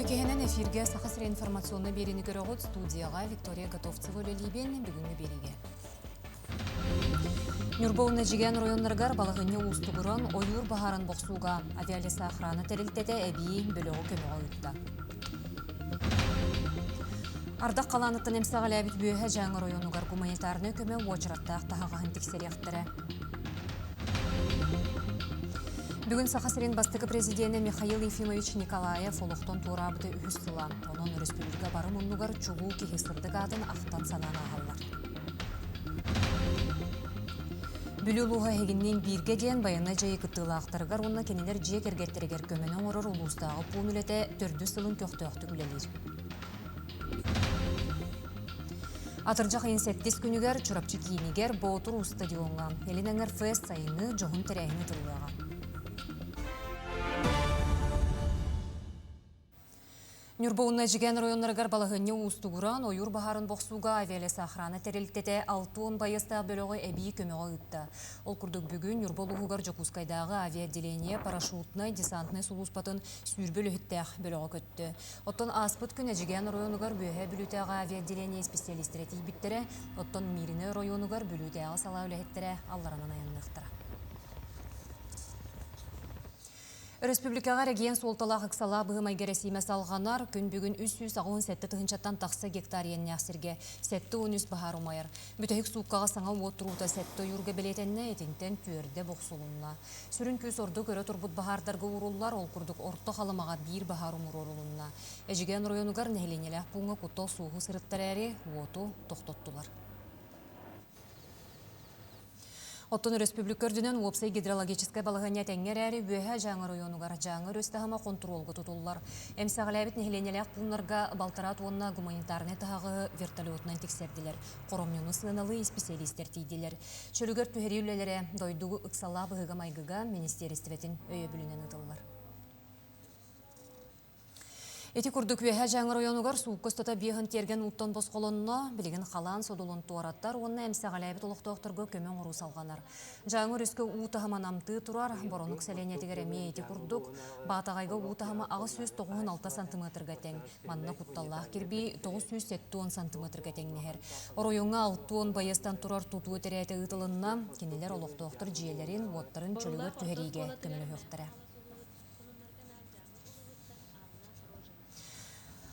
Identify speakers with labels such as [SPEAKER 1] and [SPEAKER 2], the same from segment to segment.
[SPEAKER 1] Кехенен эфирге сақасыр информационны берені көріғыт студияға Виктория Готовцева өлелейбен бүгінгі береге. Нюрбоуна жеген районларгар балығыне ұстығырын ойыр бағарын боқсуға авиалеса охрана тәрілтеде әбей бөліғі көміға ұйтта. Ардақ қаланыттын әмсағал әбіт бүйе жаңы районугар гуманитарны көмі уачыраттақ тағағын тексеректірі. Бүгін Сахасырин бастығы президенті Михаил Ефимович Николаев олықтон турабыды үхістіла. Оның республика бары мұнығар чуғу кехесірдік адын ақтан санана ағалар. Бүлілуға егіннен бірге ден баяна жайы күттіла ақтарғар, онына кенелер жек ергеттерігер көменің орыр ұлыстағы пұн үлеті түрді сылын көқты үлелер. Атыржақ ең 7 күнігер чұрапчы кейінігер Боутур стадионға. Елінәңір фест сайыны жоғын тәрәйіні тұлғаға. Нюрбоуна жеген районларгар балығыне ұстығыран ойыр бағарын боқсуға авиалеса охрана тәреліктеті 6 байыстағы бөлігі әбей көмеға ұйтты. Ол күрдік бүгін Нюрболуғығар Жокускайдағы авиаделение парашютны, десантны сұлуспатын сүйірбөлі үттәқ бөлігі көтті. Оттан аспыт күні жеген районларгар бөйе бүлітәға авиаделение специалистері тейбіттері, оттан миріне районларгар бүлітәға сала өліхеттері алларынан аянлықтыра. Республикаға реген солталақ ұқсала бұғымай кересіме салғанар күн бүгін 317 тұхыншаттан тақсы гектар енне ақсырге 7-13 бағар ұмайыр. Бүтәйік суыққаға саңа отыруыта 7 юрге білетенне етінтен түрде бұқсылынна. Сүрін көз орды көрі тұрбұт бағардарға урулар ол күрдік орты қалымаға бір бағар ұмыр орылынна. Әжіген районуғар нәхіленелі бұңы құттал суғы сырыттар әрі оту тоқтоттылар. Оттон республикөрдінен Уопсай гидрологическай балығыне тәңгер әрі бөйі жаңы районуғар жаңы рөстіғама контролғы тұтылылар. Әмсағылайбет нехеленелек бұлнарға балтарат онына гуманитарны тағы вертолетнан тексерділер. Қоромнюны сыналы специалистер тейділер. Чөлігер түхері үлелері дойдуғы ұқсала бұғыға майгыға министерістіветін өйе бүлінен ұтылылар. Эти күрдік веге жаңы районуғар суыққыстата бейхін терген ұттан босқолынна, білген қалан содылын туараттар, онына әмсағалайбет олықтауқтырғы көмен ұру салғанар. Жаңы рүскі ұтағыман амты тұрар, боронық сәленетігер әме еті күрдік, батағайға ұтағыма ағы сөз 96 сантиметрға тәң, манна құтталлақ кербей 970 сантиметрға тәңнехер. Оройыңа 6 байыстан тұрар тұтуы тәрәйті ұтылынна, кенелер олықтауқтыр жиелерін, оттарын чөлігер түхериге көмені өқтірі.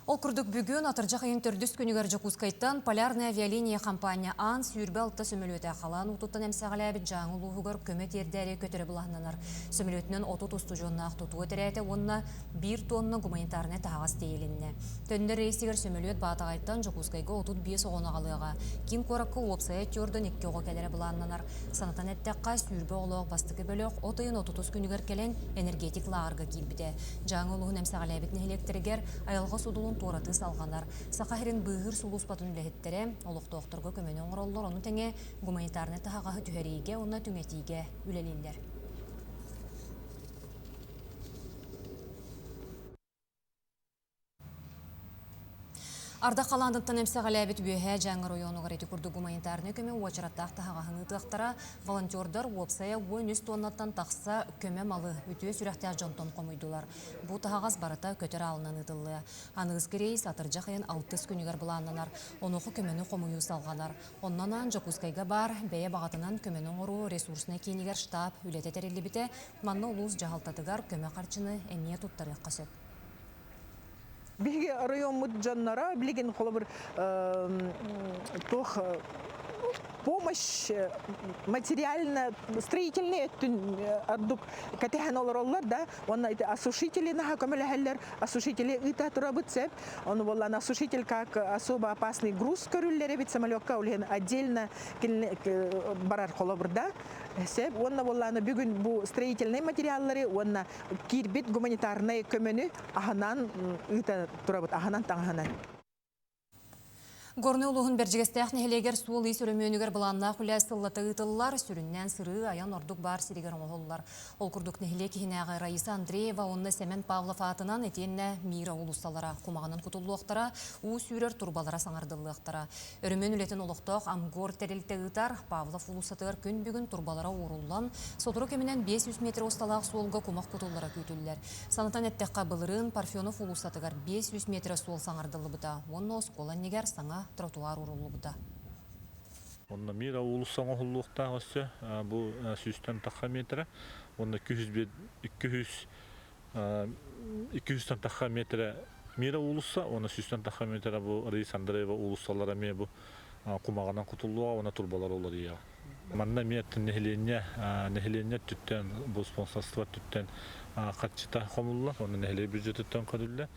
[SPEAKER 1] Ол күрдік бүгін Атыржақ ең түрдіс күнігер Жокускайттан полярная авиалиния компания ан сүйірбі алты сөмілөті қалан ұтуттан әмсағылы әбіт жаңы ұлығығыр көмет ердәрі көтірі бұлағынанар. Сөмілөтінен оту тұсту жонна ақтутуы тәрәйті онына 1 тонны гуманитарны тағас дейілінне. Төнді рейсігер сөмілөт батағайттан Жокускайға отут 5 оғынағалыға. Ким қораққы опсая түрдің 2 оғы кәлері бұлағынанар. Санатан әттәққа сүйірбі олық бастықы бөлік отайын 30 күнігер кәлен энергетик лағырға келбіде. Жаңы ұлығын әмсағылы әбіт нәхелектерігер айалға судылын туараты салғанар. Сақахерин бұғыр сұлуспатын үләхеттері олықты оқтырғы көмені оңыроллар, оны тәңе гуманитарны тағағы түхерейге, оны түңетейге үлелейлер. Ардақ қаландықтан әмсіғалі әбіт бүйе жаңы районуғар еті күрді гуманитарны көме уачыраттақ тағағын ұтықтыра волонтердар Уопсая 13 тоннаттан тақса көме малы үтіе сүрәқті жонтон қомойдылар. Бұ тағағаз барыта көтері алынан ұтылы. Анығызғы рейс Атыржақ ең 6 күнігер бұланынар. Онуқы көмені қомойу салғанар. Оннанан Жокускайға бар, бәе бағатынан көменің ұру ресурсына кейінігер штаб үлеті тәрелі біте, манны ұлыс жағалтатығар көме қарчыны әмие тұттары қасып.
[SPEAKER 2] Биги район муджаннара билеген холобыр тох помощь материально-строительная ардук катехан олар да, он осушители на камелехеллер, осушители ита турабыцеп, он волан осушитель как особо опасный груз корюллере бит самолетка улен отдельно барар холобыр да. Сеп, он волан бүгін бу строительные материаллары, он кирбит гуманитарный көмені аханан ита турабыт, аханан таңханан.
[SPEAKER 1] Горны улуғын бәржігестәқ нәхелегер суыл үй сүрімөнігер бұланна құля сыллаты ұтылылар, сүріннен сыры аян ордық бар сирегер оңғолылар. Ол күрдік нәхеле кейінәғі Раиса Андреева, онны Сәмен Павлов атынан етенне мира улусталара, құмағының құтылуықтара, у сүйрер турбалара саңардылықтара. Өрімен үлетін олықтақ амгор тәрелті ұтар, Павлов улусатығыр күн бүгін турбалара орулан, сотыры кемінен 500 метр осталақ суолға құмақ құтылылара көтілілер. Санатан әттәққа бұлырын Парфенов улусатығыр 500 метр суол саңардылы бұта. Онны осколан негер саңа тротуар урулу бұда.
[SPEAKER 3] Онна мира улуссаңа хуллуқта осы бұл сүстен таққа метрі. Онна 200 таққа метрі мира улусса, онна сүстен таққа метрі бұл Раиса Андреева улуссалар әме бұл құмағынан құтылуға, ona турбалар олар еға. Манна меттін нәхелене түттен, бұл спонсорство түттен қатшыта қомылылар, оны нәхеле бюджеттен қадылы.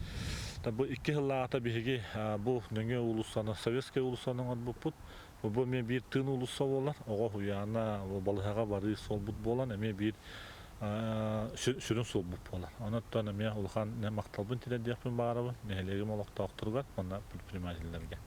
[SPEAKER 3] Бұл 2 жыллағата бігі бұл нөңе улуссаны, советская улуссаның ат бұппыт. Бұл мен бір тын улусса болар, оға хуяна балыға бары сол бұт болан, әме бір сүрін сол бұп болар. Онаттан әме ұлған мақталбын тіледияқпен бағарабы, нәхелегі молақта оқтырғар, онна предпринимательлерге.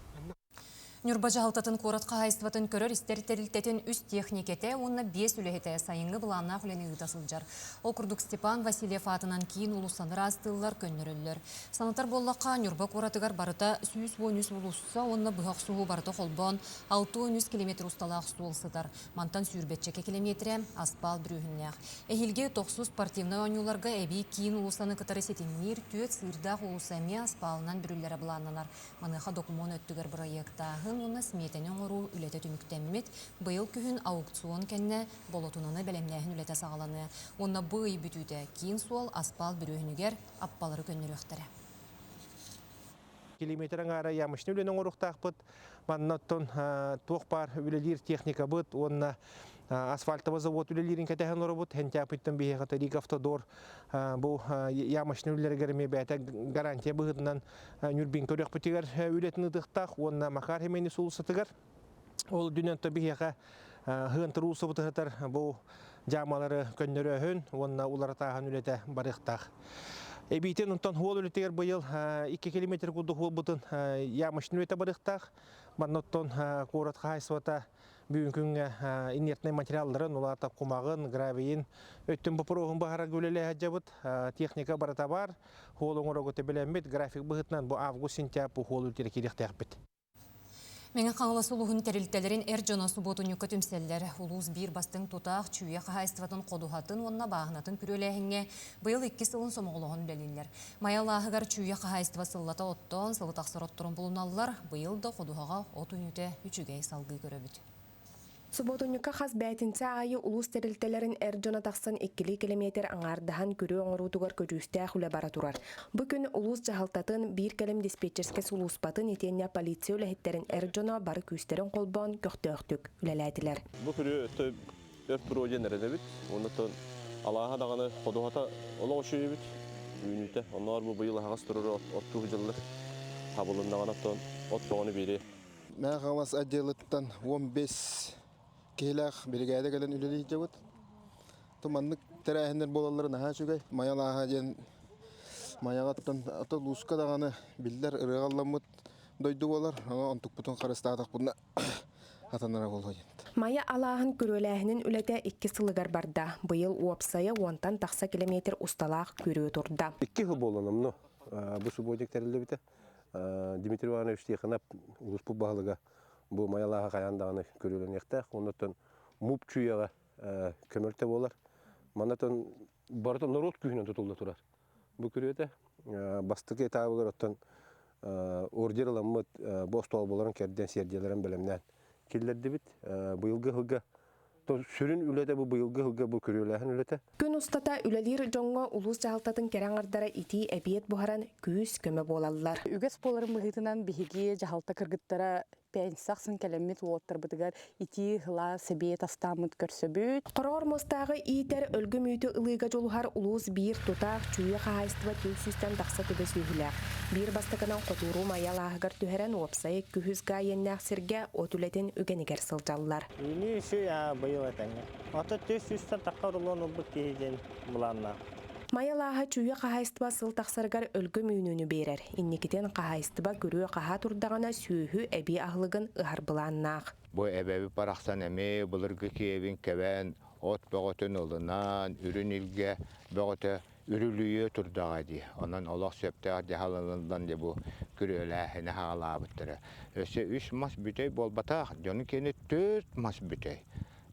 [SPEAKER 1] Нюрбажа халтатын коратқа хайстватын көрір істер-тәрілтетін үст техникеті, онына 5 үліхеті сайынғы бұланна құлені ұтасылжар. Ол күрдік Степан Васильев атынан кейін ұлысаныр астылылар көнірілілер. Санатар боллаққа Нюрба коратығар барыта сүйіс ойныз ұлысса, онына бұғақ суғы барыта қолбан 600 км ұсталақ суылсыдар. Мантан сүйірбетчеке километре аспал бүрігіннәқ. Әйілге 90 спортивны ойнуларға әбей кейін ұлысаны қытары сетінмер түйет сырдақ ұлысаме аспалынан бүрілері бұланнанар. Маныға документ өттігір проекттағы оны сметенен ору үлеті түміктеммет, бұйыл күхін аукцион кәнне болотунаны бәлемнәхін үлеті сағаланы. Онна бұй бүтуді кейін суал аспал бүрігінігер аппалары көннері өқтірі.
[SPEAKER 4] Километрің ара ямышны үлінің орықтақ бұд, маннаттон тоқ бар үлелер техника бұд, онна асфальтовый завод үлелерін кәтәхін оры бұд, хәнтяпыттың бейхаты Рик Автодор, бұл ямышны үлелергеріме бәті гарантия бұғыдынан нүрбин көрек бұтегер үлетін ұдықтақ, онна мақар хемені сұлысытығар. Ол дүненті бейхаға ғынтыр ұсы бұтығытар, бұл жамалары көннері өхін, онна улары тағын үлеті барықтақ. Эбитен онтан хол үлетегер бұйыл 2 километр күлді хол бұтын ямышны үлеті барықтақ. Манноттон қоратқа айсывата бүгінгі инертный материалдарын, оларда құмағын, гравиин, өттін бұпырығын бағара көлелі әджабыд, техника барата бар, холың ұры көте білембет, график бұғытынан бұл август-сентябрь бұл хол үлтері керек тәқпет.
[SPEAKER 1] Менің қаңыласы ұлығын тәрілтелерін әр жона субботу нүкі түмселлер. Улуыз бір бастың тұтақ чүйе қағайыстыватын қодуғатын, онына бағынатын күреләхіңе бұйыл 2 сылын сомғылығын білелер. Маялағығар чүйе қағайыстыва сыллата оттон, сылытақсыр оттырын бұлыналылар, бұйыл да қодуғаға от үніте үчігей салғы көрөбіт.
[SPEAKER 5] Субботунюка хас бәйтінсе айы улус тәрілтелерін әрджона тақсан 2 километр аңардахан күрі оңырутуғар көжүсті әхулі бара турар. Бүкін улус жағалтатын бір кәлім диспетчерске сулуспатын етенне полиция үләхеттерін әрджона бары күстерін қолбан көқты-өқтік үләләйтілер.
[SPEAKER 6] Бұл күрі өтті өрт бір ойден әреді біт. Онытын алаға дағаны қодуғата ола ошы өбіт. Үйніті. Онлар бұл бұйыл ағас тұрыры оттуғы жылы табылындағаны от тоғаны бері.
[SPEAKER 7] Мәң қамас әделіттен 15 Кейләқ бригада кәлін үлелі жауыд. Тұманлық тәрәхіндер болалары наға жүгай. Маялаға ден маялаттан аты лұсқа дағаны білдер ұрығаламыд дойды болар. Онтық бұтын қарыстағдақ бұдына атанара болу ент.
[SPEAKER 5] Мая алағын көрөләхінің үләті 2 сылығар барда. Бұйыл уапсайы 10-тан тақса километр ұсталақ көрі тұрда.
[SPEAKER 8] 2 жыл боланым, бұл субботик тәрілді біті. Дмитрий Иванович текінап ұлыспу бағылыға бұл маялаға қаяндағаны көрілен ектақ. Онытын мұп чүйеға көмірті болар. Манатын барытын народ күйінен тұтылды тұрар. Бұл көреді бастық етабығыр оттан ордер аламыд бостуал боларын кәрден серделерін білімнен келдерді біт. Бұйылғы ғылға сүрін үлеті бұл бұйылғы ғылға бұл көріләхін үлеті.
[SPEAKER 5] Күн ұстата үлелер жоңға улус жағалтатын кераңардара ити әбиет бұхаран күйіс көмі болалылар.
[SPEAKER 9] Үгес боларын бұғытынан біхеге жағалта кіргіттара пәйінсақсын кәлемет уоттар бұдығар ити ғыла сәбет астамыд көрсөбіт.
[SPEAKER 5] Қорғыр мұстағы иетер өлгі мүйті ылыға жолғар улус бір тұтақ чүйе қағайыстыва түйсістен тақса төбес үйілер. Бір бастықынан қотуру маялағығар түхерен опсайы күхіз ғайеннәқ сірге отулетін үгенігер сылжалылар.
[SPEAKER 10] Үйні үші бұйыл әтәңі. Аты төс үстен таққа ұрылуын ұлбық кейден бұланна.
[SPEAKER 5] Майалаға чүйе қағайыстыба сыл тақсарғар өлгі мүйнүні берер. Иннекетен қағайыстыба көрі қаға тұрдағына сүйі әбі ағылығын ұғарбыланнақ.
[SPEAKER 10] Бу әбәбі парақсан әме, бұлырғы киевін кәбән, от бағытын олынан, үрін илге бағыты үрілүйе тұрдаға де. Онан олақ сөптәғ дәхаландан де бұл күреләхіне хағала бұттыры. Өсі 3 мас бүтей болбатақ, жоны кені 4 мас бүтей.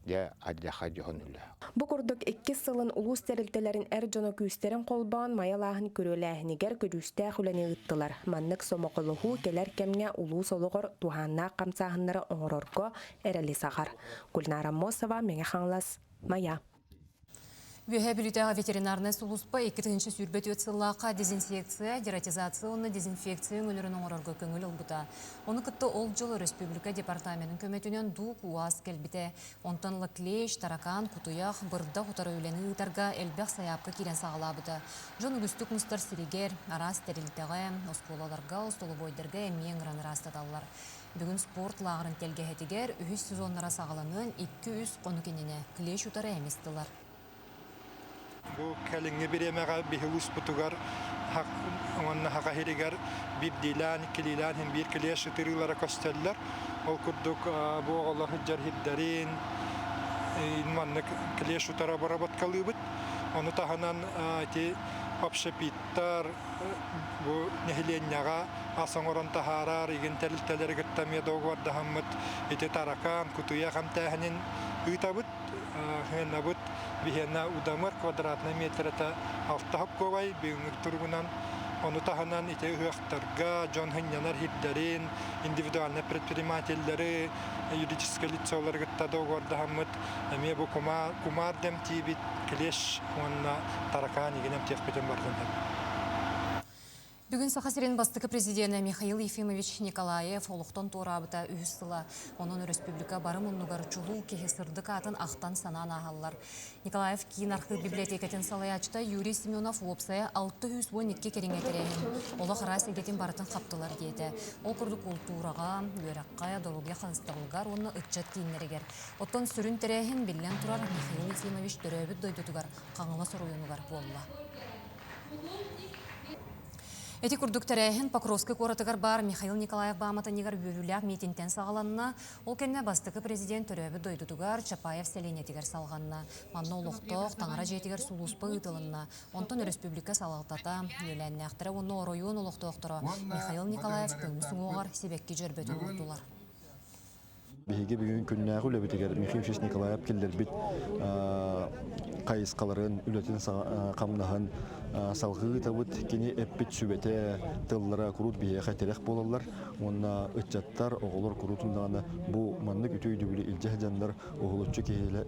[SPEAKER 5] Бу курдук 2 сылын улус терилтелерин жоно күүстерин колбаан майалаахын көрөлээхинигер көдүүстää хүләне ыттылар. Маннык сомоколуху келер кемге улус олугор туханнаа камсаахыннары оңорорго эрели сахар. Гүлнара Мосова, меңе хаңлас, Мая.
[SPEAKER 1] Бүйе бүлітіға ветеринарны сұлыспа 2-ші сүрбет өтсіллаққа дезинсекция, дератизация, оны дезинфекция өңілерін оңырарға көңіл ұлбыта. Оны күтті ол жылы Республика департаментінің көметінен дуқ уаз келбіте. Онтанлы клейш, таракан, кутуяқ, бұрда құтары өлені ұтарға әлбәқ саяпқа керен сағалабыды. Жон үгістік мұстар сиригер, арас терилтіға, осколаларға, остолы бойдарға әмейін ғраны растадалар. Бүгін спорт лағырын телге хетігер, 3 сезоннара сағаланын 200 қону кеніне клейш ұтары әместілар.
[SPEAKER 11] Bu kelinge bir emeğe bir hulus butugar, onunla hakahirigar bir dilan, kililan hem bir kiliye şıtırılara kosteller. O kurduk bu Allah'ı cerhidlerin, inmanlık kiliye şıtara barabat kalıbıt. Onu tahanan iti hapşapittar, bu nehilenyağa asan oran taharar, igen telteleri gittamaya doğvar dahammet iti tarakan, kutuya kamtahanin ıtabıt, henabıt. Бихена удамар квадратный метрата автахап ковай бигнг тургунан onu tahanan ite hıhtırga John Hynyanar hidderin individualne предпринимательлери юридическое лицолар гытта догорда хаммыт эме бу кумар дем тибит клеш онна таракани генем техпетен бардын.
[SPEAKER 1] Бүгін Сахасирен бастықы президенті Михаил Ефимович Николаев олықтан турабыта үйістіла. Оның республика барым ұнығар чулу кехесірдік атын ақтан санан ағалар. Николаев кейін арқы библиотекетін салаячта Юрий Семенов опсая 612 кереңе керейін. Олық рас егетін барытын қаптылар дейді. Ол күрді культураға, үйраққа, идеология қаныстығылғар, оны үтчет кейінлерігер. Оттан сүрін терейін білен тұрар Михаил Ефимович дөрөбіт дойдытығар, қаңыла соруынығар болла. Эти курдуктарайын Покровский коратыгар бар Михаил Николаев баматанигар бөлүләк митингтен сағаланна, ол кенне бастықы президент төрөбі дойдутугар Чапаев селенетигер салғанна, манна олықтоқ таңара жетигер сулуспы ұтылынна, онтон республика салғалтата, еләнне ақтыры оны оройуын олықтоқтыра Михаил Николаев көмісің оғар себекке жүрбетін ұлдылар.
[SPEAKER 12] Беге бүгін күннәғі үләбетігер Михаил Николаев келдер бит қайысқаларын үләтін қамнағын салғы табыт кені әппет сүбәте тыллара күрут бейе қайтерек болалар. Онна үтчаттар оғылар күрутындағына бұл манны үтөйді білі үлжәх жандар оғылытчы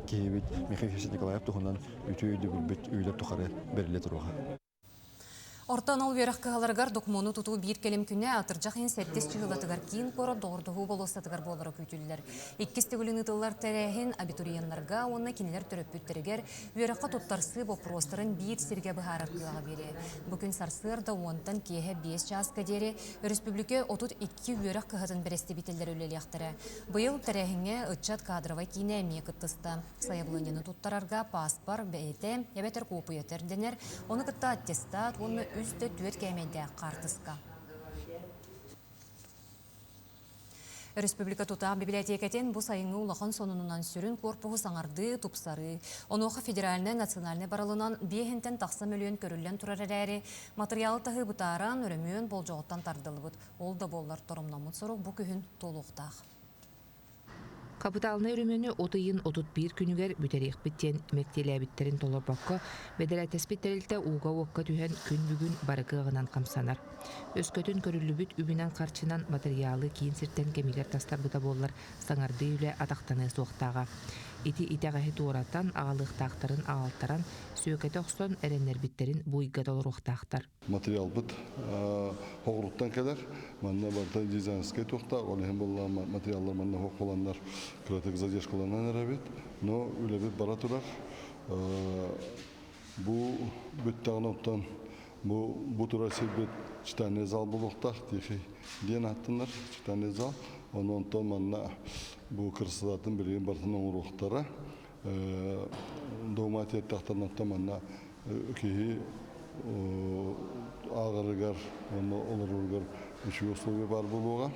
[SPEAKER 12] кейбет Михаил Николаев тұғынан үтөйді білбет үйлер тұқары берілі тұруға.
[SPEAKER 1] Ортан ол верақ қағаларғар докумону тұту бір келем күнне атыржақын сәттес чығылатығар кейін қора доғырдығы болыстатығар болары көйтілдер. Еккестігілін ұтылар тәрәхін абитуриянларға оны кенелер түріп бүттірігер вераққа тұттарсы бопростарын бір серге бұхарар қылаға бере. Бүкін сарсырда онтан кейе 5 жасқа дере республике 32 верақ қағатын біресті бітелдер өлелі ақтыры. Бұйыл тәрәхінге ұтчат кадровай кейіне әме күттісті. Саябылынені тұттарарға паспар, бәйті, ебетер копуетер денер, оны күтті аттестат, оны үсті түет кәйменде қартысқа. Республика Тута библиотекетін бұл сайыңы улақан сонунан сүрін корпуғы саңарды, тупсары. Онуға федеральны, национальны барылынан бейхінтен тақсы мөліен көрілен тұрар әрі материалы тағы бұтаран өрімін бол жоғыттан тардылы бұд. Ол да боллар тұрымнамын сұру бұл күйін толуқтақ.
[SPEAKER 13] Капиталны үрімені 30-31 күнігер бүтерек біттен мәктелі әбіттерін толар баққа бәдір әтәспеттерілті уға уаққа түйен күн бүгін барықығынан қамсанар. Өскөтін көрілі бүт үбінен қарчынан материалы кейін сірттен кемигер тастар бұта болар саңарды үлі атақтаны соқтаға. Ити итағахи туыраттан ағалықтақтарын ағалтаран сөкеті ұқсан әренер біттерін бұйға долар оқтақтар.
[SPEAKER 14] Материал бұт хоғыруттан кәдер, манна барда дизайнскай тоқта, олығын болла материаллар манна хоқ боландар күретік задешкаланан әрәбет, но үләбет бара тұрар. Бұ бүттағын оптан бұ тұра себет читане зал болуқтақ дейхи ден аттынар, читане зал. Onun manna bu kırsızatın birinin bartının uğruqtara doğumatiyet taxtanatda manna кихи ағырыгар, оларыгар үші условия бар болуға.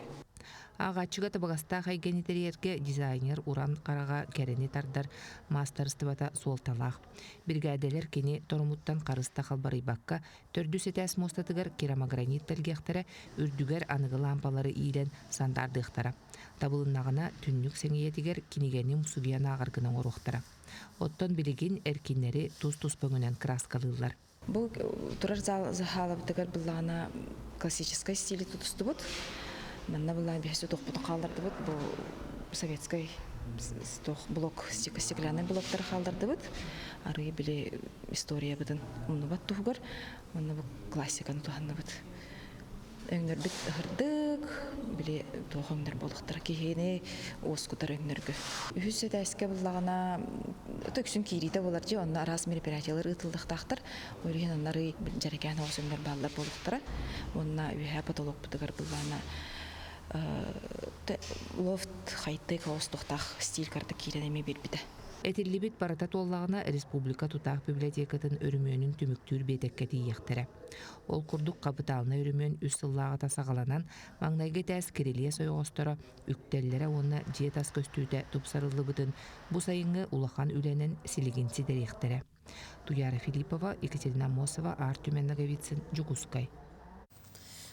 [SPEAKER 13] Ағачыға табағаста хайгенитерерге дизайнер уран қараға кәрені тардар мастарыстыбата суолталақ. Бригадалер кені торумуттан қарыста қалбары баққа төрдүс етәс мостатыгар керамогранит тәлгектері үрдігер анығы лампалары ийлен сандардықтара. Табылынағына түннік сәңиетігер кинегені мұсугияна ағарғының оруқтара. Оттон білігін әркинлері туз-туз пөңінен краскалылар.
[SPEAKER 15] Бұл тұрар залабдығар бұллағына классической стилі тұтысты бұд. Манна была бесу тох потокалдарды бит, бу советский тох блок стеклянный блоктар халдарды бит. Ары биле история битен уну бат тугар, манна бу классиканы туханны бит. Өңнөр бит хырдык, биле тохоңнор болуктар кийени оскутар өңнөргө. Үһүсө дәскә буллагана төксүн кирите булар жи, онна арас мероприятиялар ытылдыктактар. Ойлген аннары жарекан осуңнор балдар болуктара. Онна үһә потолок битгар булгана лофт хайты каустухтах стиль карта киренеме бербиде.
[SPEAKER 13] Этиллибит барата толлағына республика тутақ библиотекатын өрімөнін түміктүр бетеккеті ектірі. Ол күрдік қабыталына өрімөн үс сыллаға тасағаланан маңнайғы тәс керелия сойғыстыры үктеллері оны жетас көстүйді тұпсарылы бұтын бұ сайыңы улахан үленін силигинси дәректірі. Туяра Филиппова, Екатерина Мосова, Артюмен Наговицин, Джугускай.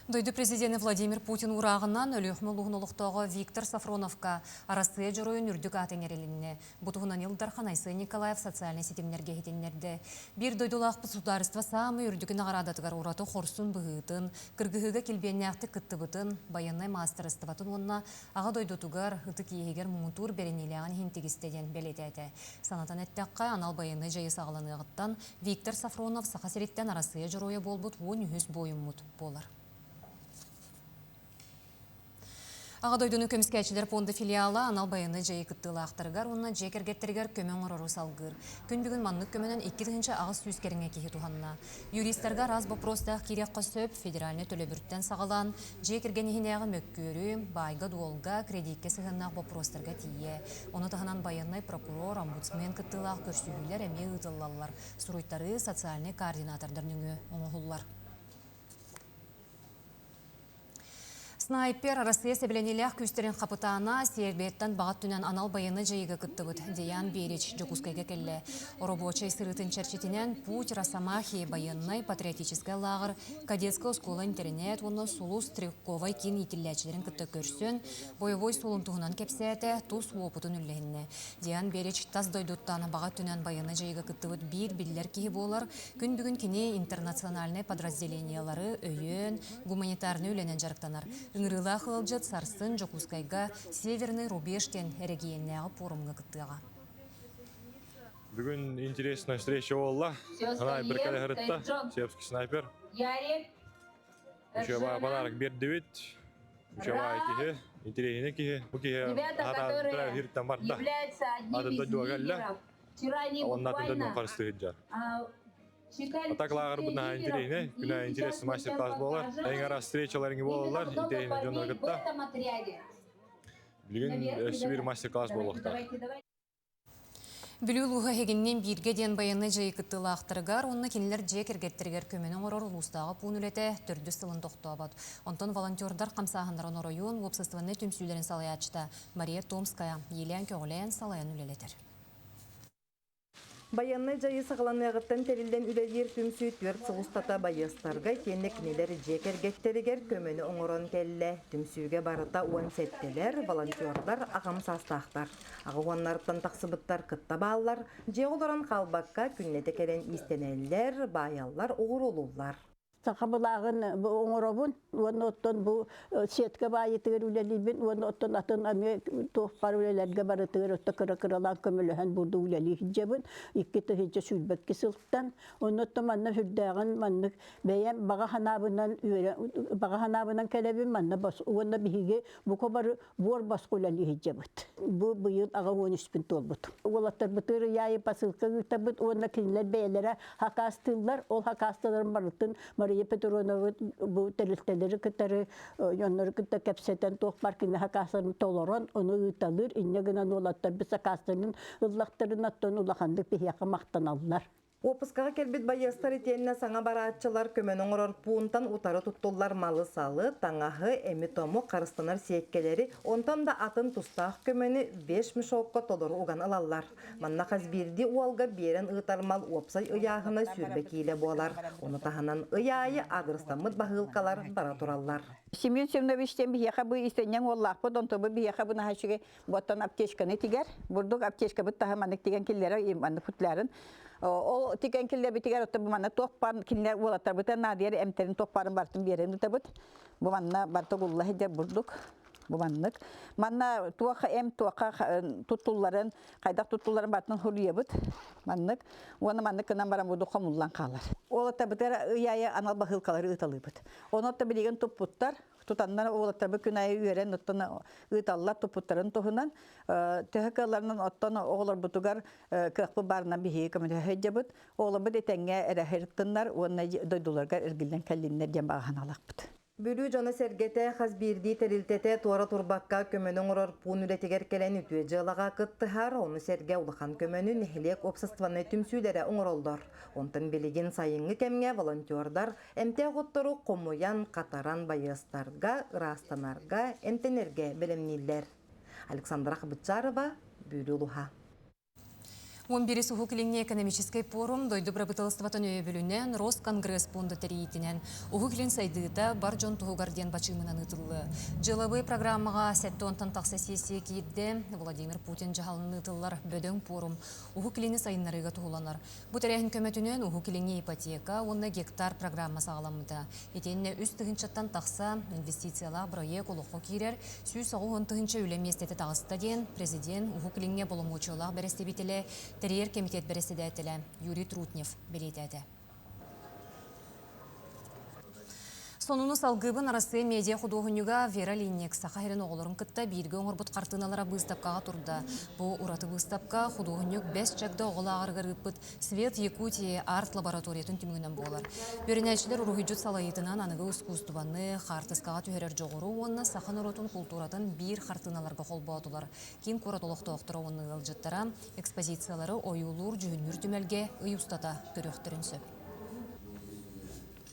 [SPEAKER 1] Дойды президент Владимир Путин урағынан өліқмі лұғынылықтағы Виктор Сафроновқа арасты жұройын үрдік атыңерелінне. Бұтығынан елдархан Айсы Николаев социальный сетемнерге хетенлерді. Bir дойдулақ сударыства самы үрдігін ағарадатығар ұраты қорсын бұғытын, кіргіғіға келбеннәқті күтті бұтын, баяннай мастырыстыватын онына аға дойдутығар ұты кейегер мұңытур беренеліған хентегістеден белеті әті. Санатан әттіққа анал баянны жайы сағаланығыттан Виктор Сафронов сақасереттен арасы жұройы болбұт 10 бойын мұт болар. Ағадойдың көміскәтшілер фонды филиалы анал байыны жайы күттілі ақтырғар, онына жекергеттергер көмен ұрыру салғыр. Күн бүгін манлық көменен 2-ші ағыз сүйіскеріңе кейі туғанна. Юристарға раз бопростақ керек қосып, федеральны төлебүрттен сағалан, жекергенігінеғі мөккөрі, байға дуолға, кредитке сығыннақ бопростарға тие. Оны тағынан байынай прокурор, омбудсмен күттілі көрсүйілер әме ұтылалар. Сұруйттары социальный координатордардың оңығылар. Снайпер Россия себеленелях күстерін қапытана сербеттен бағат түнен анал байыны жайыға күтті бұд. Деян Берич жүкускайға келі. Оробочай сырытын чәрчетінен путь Росомахи байыннай патриотическай лағыр кадетская школа интернет оны сулус стрелковай кен етілләчілерін күтті көрсін. Боевой сулын туғынан кепсәті тұс опытын үллігінне. Деян Берич тас дойдуттан бағат түнен байыны жайыға күтті бұд бір білдер кейі болар. Күн бүгін кене интернациональный подразделениялары өйін гуманитарны үленен жарықтанар. Үңіріла қылжат сарсын Жокускайға северный рубештен әрегейіннәғы форумға күттіға.
[SPEAKER 3] Бүгін интересная встреча олла. Снайпер кәлі ғырытта, сербский снайпер. Үшева подарок берді бет. Үшева кеге, интересіне кеге. Бұл кеге ғатан тұрағы ғырттан барда. Адында дуа кәлі. Онын атында дуа қарысты ғыджар. Атаклағыр бұдна интересіне, күні интересный мастер-класс болар. Әң ара встречаларыңы болалар, интересіне жондар күтті. Білген өсі бір мастер-класс болуқта.
[SPEAKER 1] Білу луға хегеннен бірге ден баяны жайы күттілі ақтырғар, онына кенілер жек ергеттіргер көменің орор ұлыстағы пұн үлеті түрді сылын тоқты абад. Онтан волонтердар қамсағындарын оройын, лопсыстыванны түмсүйлерін салаячта. Мария Томская, Елен Көғілен салайын үлелетер.
[SPEAKER 16] Баянны жайы сағаланығыттан тәрілден үлелер түмсүйтлер сұғыстата байыстарға кенік нелер жекергеттерігер көмені оңырын кәлі. Түмсүйге барыта уан сәттелер, волонтердар ағам састақтар. Ағы уаннарыптан тақсыбыттар қытта бағалар, жеғылырын қалбаққа күннеті кәрен истенелер, баяллар, оғырулулар.
[SPEAKER 17] Сақабылағын оңырабын, оны оттан бұл сетке байытығыр үлелейбін, оны оттан атын әме тоқпар үлелерге барытығыр, отта қыры-қыралан көміліген бұрды үлелей хиджабын, екі тұхиджа сүлбәтке сылттан, оны оттан манна хүрдәғын, манны бәйен баға ханабынан кәлебін, манна оны біхіге бұқа бары бор басқы үлелей хиджабыт. Бұл бұйыл аға 13 толбыт. Олаттар бұтыры яйы пасылқа ғытабыт, оны кенілер бәйлері хақастылар, ол хақастыларын барытын Мария Петровна bu terlikteleri kıtarı, onları kıta kepseten tohbar kine hakasının toloran, onu ıtalır, inne gınan olatlar, biz hakasının ıllaktarın attan ulakandık bir yaka maktan alırlar.
[SPEAKER 16] Опускаға келбет байыстар етеніне саңа баратчылар көмен оңырор пуынтан утары туттулар малы салы, таңағы, әмі тому, қарыстанар сиеккелері, онтан да атын тұстақ көмені 5 мішоққа толыры уған алалар. Манна қазбирді уалға берен ұйтармал опсай ұяғына сүрбе кейлі болар. Оны тағынан ұяйы ағырыстамыд бағылқалар бара тураллар.
[SPEAKER 17] Семен Семеновичтен бияқа бұй істенен оллақ бұд, онты бұй бияқа бұна хашығы боттан аптешканы тигер. Бұрдық аптешка бұд тағы манық деген келлері еманны футларын. Ол тиген келлер бітігер отты бұманна тоқпан келлер олаттар бұта надер әмтерін тоқпарын бартын берен бұта бұд. Бұманна барты ғуллахы дер бұрдық. Бұманнық. Манна туақа тұттуларын, қайдақ тұттуларын бартын хұрия бұд. Маннық. Оны маннық кынан баран бұды қомуллан қалар. Олатта бұтар ұяйы анал бағыл қалары ұталы бұд. Оны отта білеген тұп бұттар. Тұтаннан олаттар бұл күн айы үйерен ұттаны ұйталылар тұппыттарын тұхынан. Төхекаларынан оттаны оғылар бұтығар қықпы барынан бігей көмеді хөйде бұд. Оғылар бұд етенге әрәхірттінлар, оны дойдуларға үргілден кәлінлер ден бағаған алақ бұд.
[SPEAKER 16] Бүлі жаны сәргеті қазбирді тәрілтеті туара турбаққа көмінің ұрар пуын үлетігер келен үтуе жылаға қыттығар, оны сәрге ұлыған көмінің нехілек опсыстваны түмсүйлері ұңыролдар. Онтын білеген сайынғы кәмге волонтердар әмте ғыттыру қомуян қатаран байыстарға, ырастанарға, әмтенерге білімнелер. Александра Хабытчарова, Бүлі ұлыға.
[SPEAKER 1] 11 Ухуклине экономический форум дойду брабытылыстыватын өйбілінен Росконгресс фонды тәрейітінен Ухуклин сайдыта бар жон туғарден бачымынан ұтылы. Жылыбы программаға сәтті онтан тақса сессия кейді Владимир Путин жағалын ұтылар бөдің форум Ухуклини сайынларыға туғыланар. Бұ тәрәхін көмәтінен Ухуклине ипотека, онна гектар программа сағаламыда. Етеніне үст тұғыншаттан тақса инвестициялар проект олыққа кейрер, сүйіс ағу онтығынша үлем естеті тағысыта ден президент Ухуклинге болымучылар бәрестебетілі Терьер комитет председателя Юрий Трутнев белетеді. Сонуны салгыбын арасы медиа художнюга Вера Линнек сақайрын оғылырын кітті бейіргі оңырбыт қартыналара бұстапқаға тұрды. Бұл ұраты бұстапқа художнюк 5 чакда оғыла ағырғыр үппіт Свет Якутия арт лабораториятын түмігінен болар. Бөрінәчілер ұрғыджут салайытынан анығы ұскустываны қартысқаға түйерер жоғыру, онына сақын ұратын культуратын бір қартыналарға қол бағатылар. Кейін қоратолықты оқтыра оны ғылжыттара, экспозициялары ойылур жүгінмүр түмелге ұйыстата көріқтірінсі.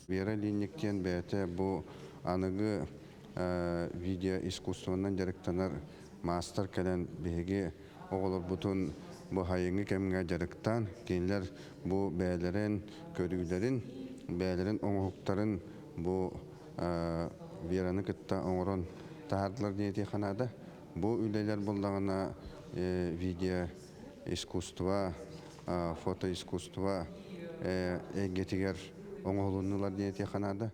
[SPEAKER 18] Вера Линнектен бәті бұл анығы видео искусствонан жарықтанар мастер кәлін бәге оғылыр бұтын бұл хайыңы кәміңе жарықтан кейлер бұл бәлерін, көрігілерін, бәлерін оңғықтарын бұл Вераны күтті оңырын тағардылар дейті қанады. Бұл үлелер бұлдағына видео искусство, фото искусство әгетігер оңғылынылар дейті қанады.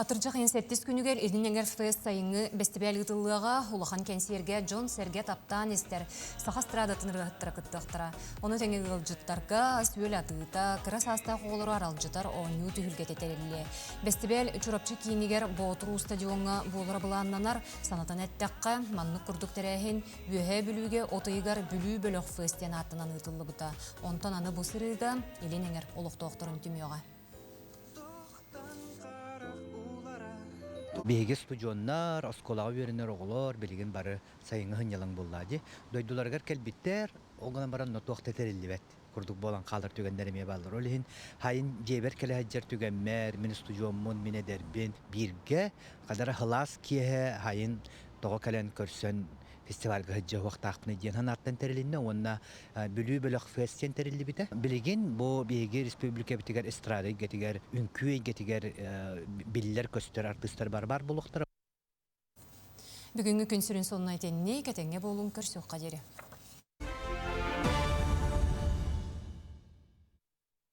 [SPEAKER 1] Атыржақ енсеттіз күнігер Ирдиненгер фест сайыңы бәстібәл ұтылыға ұлыған кәнсерге Джон Серге таптан естер сақа страдатын рығыттыра күттіқтіра. Оны тәңе ғылжыттарға сөйл атыта, кірас аста қолыру аралжытар оңю түхілгет етерелі. Бәстібәл чурапчы кейінігер Боғытыру стадионға болыра бұланнанар санатан әттәққа маннық күрдік тәрәхін бүйе бүліге отыйғар бүлі бөліқ фестен аттынан ұтылы бұта. Онтан аны бұсырыға Ирдиненгер олықты оқтырын түмеуға.
[SPEAKER 19] Беге студионнар, осколаğı веренер оғылар, білген бары сайыңы хынялың болады. Дойдуларғар кәлбіттер, оғынан баран нотуақ тәтәрелі бәт. Күрдік болан қалыр түгендеріме балыр. Олығын хайын жебер кәлі хаджар түгенмер, мен студионмын, мен әдербен бірге қадара хылас кие хайын тоғы кәлін көрсен фестивальға хаджа уақтақпыны ден ханаттан тәрелінне, онына бүлі бөліқ фестен тәрелі біті. Білеген бұл беге республика бітігер эстрады гетігер, үнкүй гетігер білілер көстер артыстар бар бұлықтыр.
[SPEAKER 1] Бүгінгі күн сүрін сонына етеніне кәтенге болуын көрсеуққа дері.